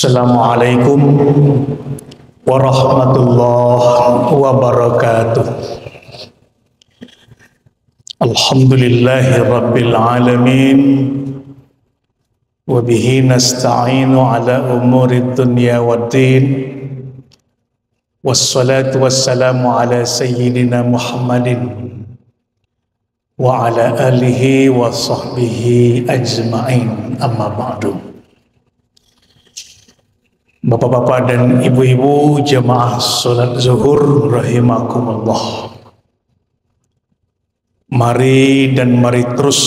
Assalamualaikum warahmatullahi wabarakatuh. Alhamdulillahi rabbil alamin. Wabihi nasta'inu ala umuri dunya waddin. Wassalatu wassalamu ala sayyidina Muhammadin wa ala alihi wa sahbihi ajma'in, amma ba'du. Bapak-bapak dan ibu-ibu jemaah salat zuhur rahimakumullah. Mari terus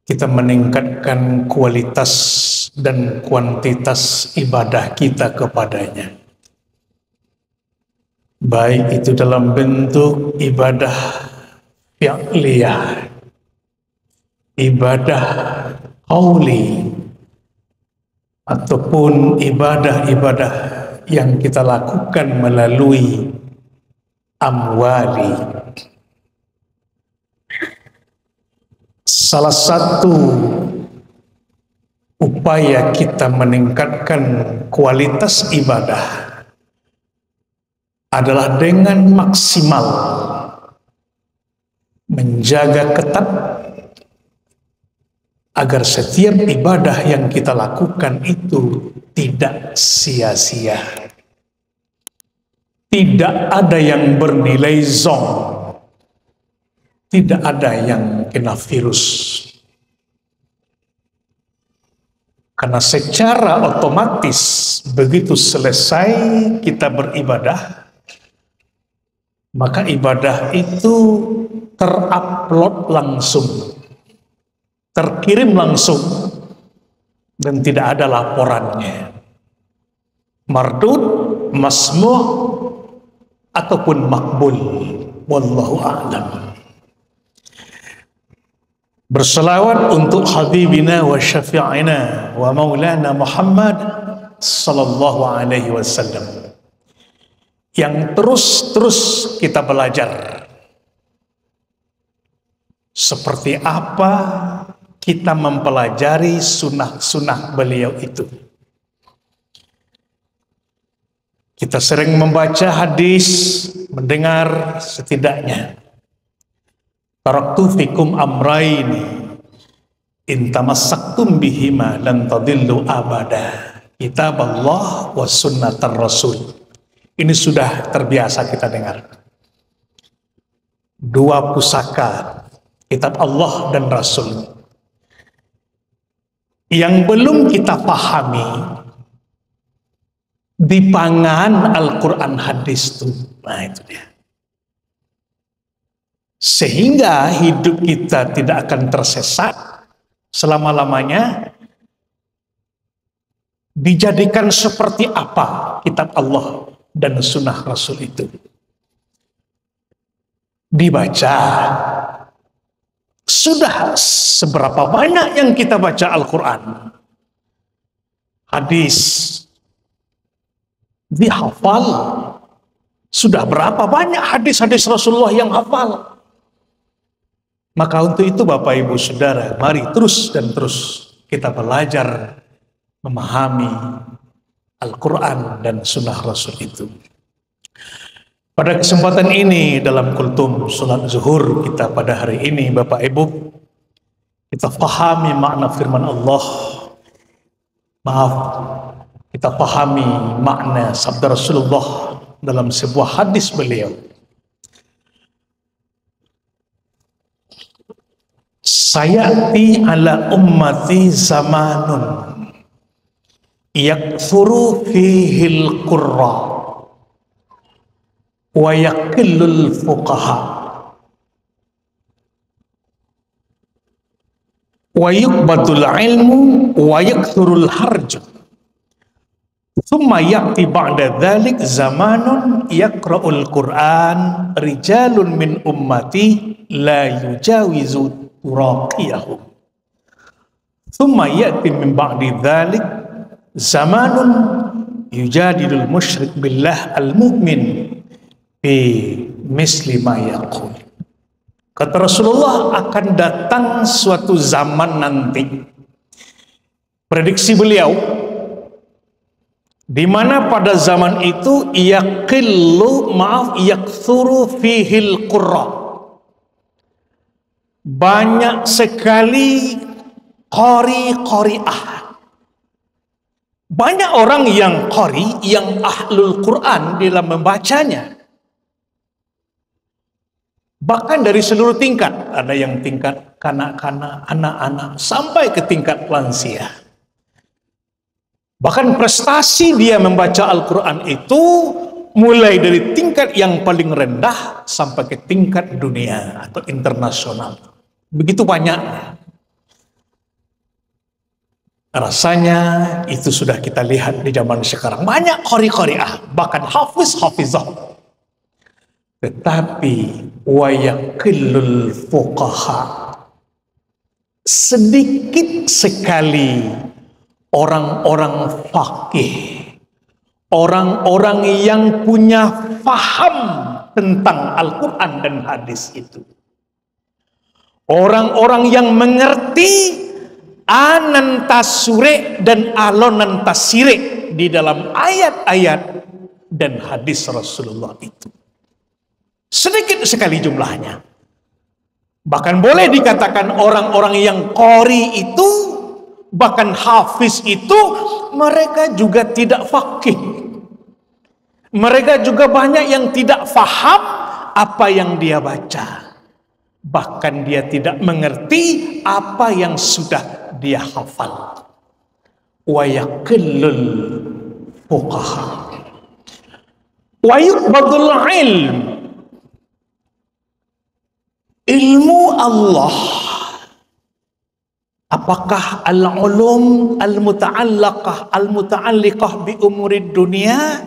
kita meningkatkan kualitas dan kuantitas ibadah kita kepadanya. Baik itu dalam bentuk ibadah fi'liyah, ibadah qauli, ataupun ibadah-ibadah yang kita lakukan melalui amwali. Salah satu upaya kita meningkatkan kualitas ibadah adalah dengan maksimal menjaga ketat agar setiap ibadah yang kita lakukan itu tidak sia-sia. Tidak ada yang bernilai zong. Tidak ada yang kena virus. Karena secara otomatis begitu selesai kita beribadah, maka ibadah itu terupload langsung, terkirim langsung, dan tidak ada laporannya. Mardud, masmu' ataupun makbul. Wallahu a'lam. Berselawat untuk habibina wa syafi'ina wa maulana Muhammad sallallahu alaihi wasallam, yang terus kita belajar seperti apa kita mempelajari sunnah-sunnah beliau itu. Kita sering membaca hadis, mendengar setidaknya, taraktu fikum amraini in tamassaktum bihima lan tadillu abada, kitab Allah wa sunnatar rasul. Ini sudah terbiasa kita dengar. Dua pusaka, kitab Allah dan Rasul, yang belum kita pahami di pangan Al-Quran hadis itu. Nah, itu dia. Sehingga hidup kita tidak akan tersesat selama-lamanya. Dijadikan seperti apa kitab Allah dan sunnah Rasul itu? Dibaca. Sudah seberapa banyak yang kita baca Al-Quran, hadis, dihafal. Sudah berapa banyak hadis-hadis Rasulullah yang hafal. Maka untuk itu Bapak Ibu Saudara, mari terus kita belajar memahami Al-Quran dan sunnah Rasul itu. Pada kesempatan ini dalam kultum salat zuhur kita pada hari ini, Bapak Ibu, kita pahami makna firman Allah. Kita pahami makna sabda Rasulullah dalam sebuah hadis beliau. Sayati ala ummati zamanun yakthuru fihil qurra wa yaqillul fuqaha wa yuqbatul ilmu wa yakthurul harj, thumma ya'ti ba'da dhalik zamanun yaqra'ul Qur'an rijalun min ummati la yujawizu turaqiyahum, thumma ya'ti min ba'di dhalik zamanun yujadilul musyrik billah al-mu'min bi misli ma yaqul. Kata Rasulullah, akan datang suatu zaman nanti, prediksi beliau, di mana pada zaman itu yakthuru fihil qurra, banyak sekali qari'ah, banyak orang yang qari, yang ahlul Quran dalam membacanya, bahkan dari seluruh tingkat. Ada yang tingkat kanak-kanak, anak-anak, sampai ke tingkat lansia. Bahkan prestasi dia membaca Al-Quran itu mulai dari tingkat yang paling rendah sampai ke tingkat dunia atau internasional. Begitu banyak. Rasanya itu sudah kita lihat di zaman sekarang. Banyak qari'ah, bahkan hafizah. Tetapi wa yaqillul fuqaha, sedikit sekali orang-orang faqih, orang-orang yang punya faham tentang Al-Quran dan hadis itu. Orang-orang yang mengerti anantasure dan alonantasire di dalam ayat-ayat dan hadis Rasulullah itu. Sedikit sekali jumlahnya. Bahkan boleh dikatakan orang-orang yang qori itu, bahkan hafiz itu, mereka juga tidak faqih. Mereka juga banyak yang tidak faham apa yang dia baca. Bahkan dia tidak mengerti apa yang sudah dia hafal. Wa yaqillul fuqaha wa yuqbadul ilm. Ilmu Allah, apakah al-ulum al-muta'alliqah bi umurid dunia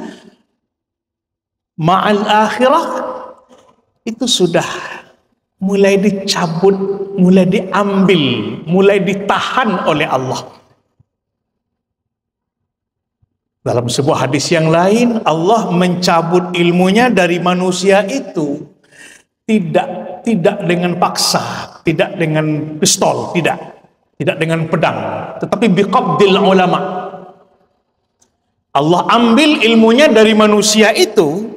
ma'al akhirah, itu sudah mulai dicabut, mulai diambil, mulai ditahan oleh Allah. Dalam sebuah hadis yang lain, Allah mencabut ilmunya dari manusia itu tidak dengan paksa, tidak dengan pistol, tidak dengan pedang, tetapi biqabdil ulama. Allah ambil ilmunya dari manusia itu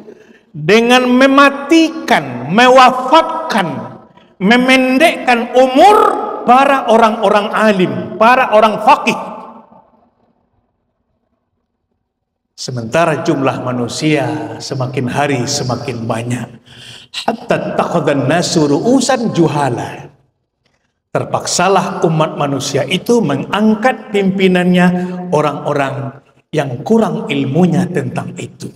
dengan mematikan, mewafatkan, memendekkan umur para orang-orang alim, para orang faqih. Sementara jumlah manusia semakin hari semakin banyak. Hatta takhadhan nasu ru'usan juhala. Terpaksalah umat manusia itu mengangkat pimpinannya orang-orang yang kurang ilmunya tentang itu.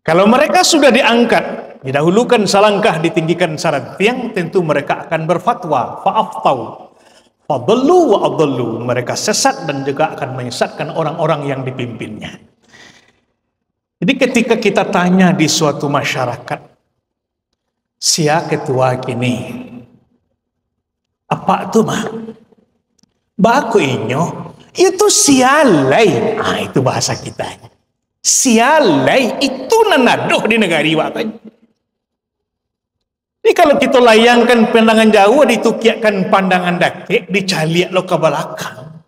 Kalau mereka sudah diangkat, didahulukan salangkah, ditinggikan sarang tiang, tentu mereka akan berfatwa, fa'aftau, fadallu wa adallu. Mereka sesat dan juga akan menyesatkan orang-orang yang dipimpinnya. Jadi ketika kita tanya di suatu masyarakat, sia ketua gini, apa tuh mah? Baku inyo, itu sialai. Itu bahasa kita. Sialai itu nanaduh di negara iwatan. Jadi kalau kita layangkan pandangan jauh, ditukiakan pandangan dakik, dicaliak lo ke belakang.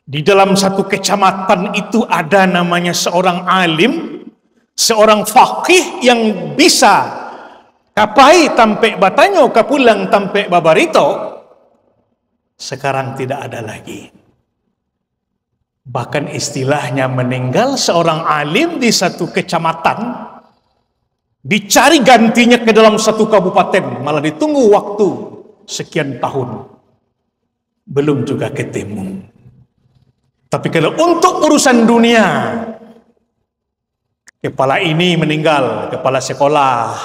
Di dalam satu kecamatan itu ada namanya seorang alim, seorang faqih yang bisa kapai tampe batanyo, kapulang tampe babarito. Sekarang tidak ada lagi. Bahkan istilahnya meninggal seorang alim di satu kecamatan, dicari gantinya ke dalam satu kabupaten, malah ditunggu waktu sekian tahun, belum juga ketemu. Tapi kalau untuk urusan dunia, kepala ini meninggal, kepala sekolah,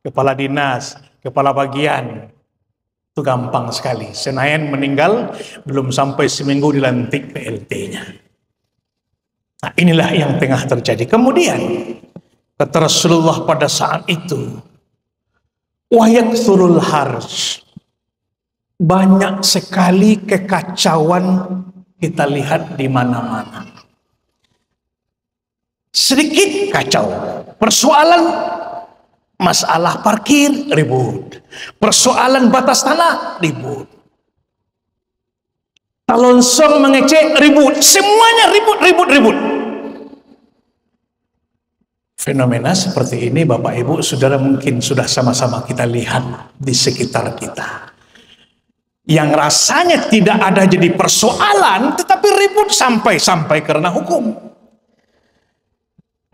kepala dinas, kepala bagian, itu gampang sekali. Senayan meninggal, belum sampai seminggu dilantik PLT-nya. Nah, inilah yang tengah terjadi. Kemudian kata Rasulullah pada saat itu, wa yakthurul harj, banyak sekali kekacauan kita lihat di mana-mana. Sedikit kacau, persoalan masalah parkir ribut, persoalan batas tanah ribut, talonsong mengecek ribut, semuanya ribut. Fenomena seperti ini Bapak Ibu Saudara mungkin sudah sama-sama kita lihat di sekitar kita. Yang rasanya tidak ada jadi persoalan, tetapi ribut sampai karena hukum.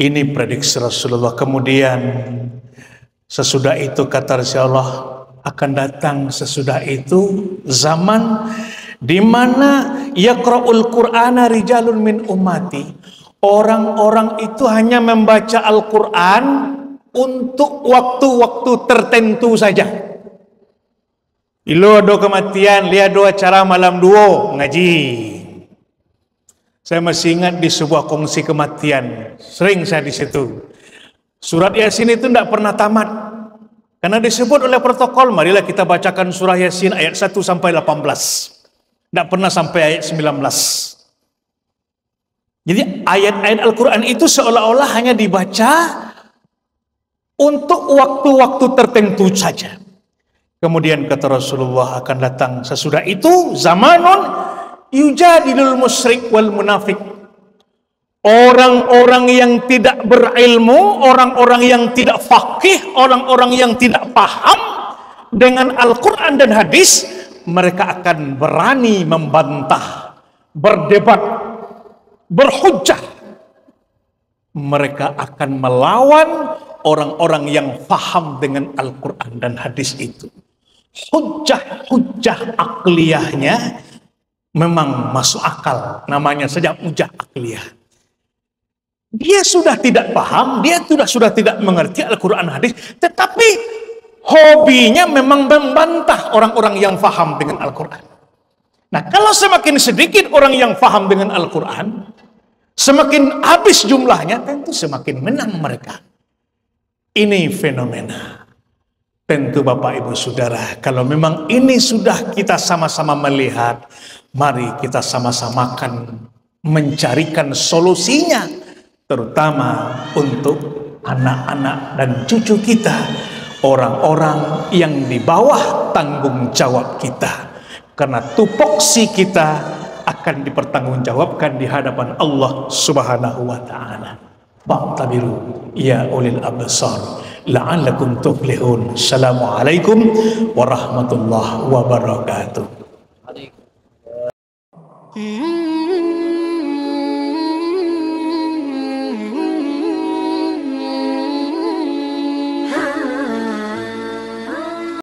Ini prediksi Rasulullah. Kemudian sesudah itu kata Rasulullah, akan datang sesudah itu zaman di mana yaqra'ul Qur'ana rijalun min ummati. Orang-orang itu hanya membaca Al-Quran untuk waktu-waktu tertentu saja. Ilo do kematian, lihat do acara malam duo ngaji. Saya masih ingat di sebuah kongsi kematian, sering saya di situ. Surat Yasin itu tidak pernah tamat. Karena disebut oleh protokol, marilah kita bacakan surah Yasin ayat 1 sampai 18. Tidak pernah sampai ayat 19. Jadi ayat-ayat Al-Quran itu seolah-olah hanya dibaca untuk waktu-waktu tertentu saja. Kemudian kata Rasulullah akan datang sesudah itu zamanun yujadilul musyrik wal munafik. Orang-orang yang tidak berilmu, orang-orang yang tidak faqih, orang-orang yang tidak paham dengan Al-Quran dan hadis, mereka akan berani membantah, berdebat, berhujjah. Mereka akan melawan orang-orang yang faham dengan Al-Quran dan hadis itu. Hujjah akliyahnya memang masuk akal. Namanya saja hujjah akliyah. Dia sudah tidak paham, dia sudah tidak mengerti Al-Quran hadis, tetapi hobinya memang membantah orang-orang yang faham dengan Al-Quran. Nah, kalau semakin sedikit orang yang faham dengan Al-Quran, semakin habis jumlahnya, tentu semakin menang mereka. Ini fenomena. Tentu Bapak Ibu Saudara, kalau memang ini sudah kita sama-sama melihat, mari kita sama-samakan mencarikan solusinya, terutama untuk anak-anak dan cucu kita, orang-orang yang di bawah tanggung jawab kita. Karena tupoksi kita akan dipertanggungjawabkan di hadapan Allah Subhanahu wa taala. Fa'tabiru ya ulil absar la'allakum tuflihun. Assalamualaikum warahmatullahi wabarakatuh.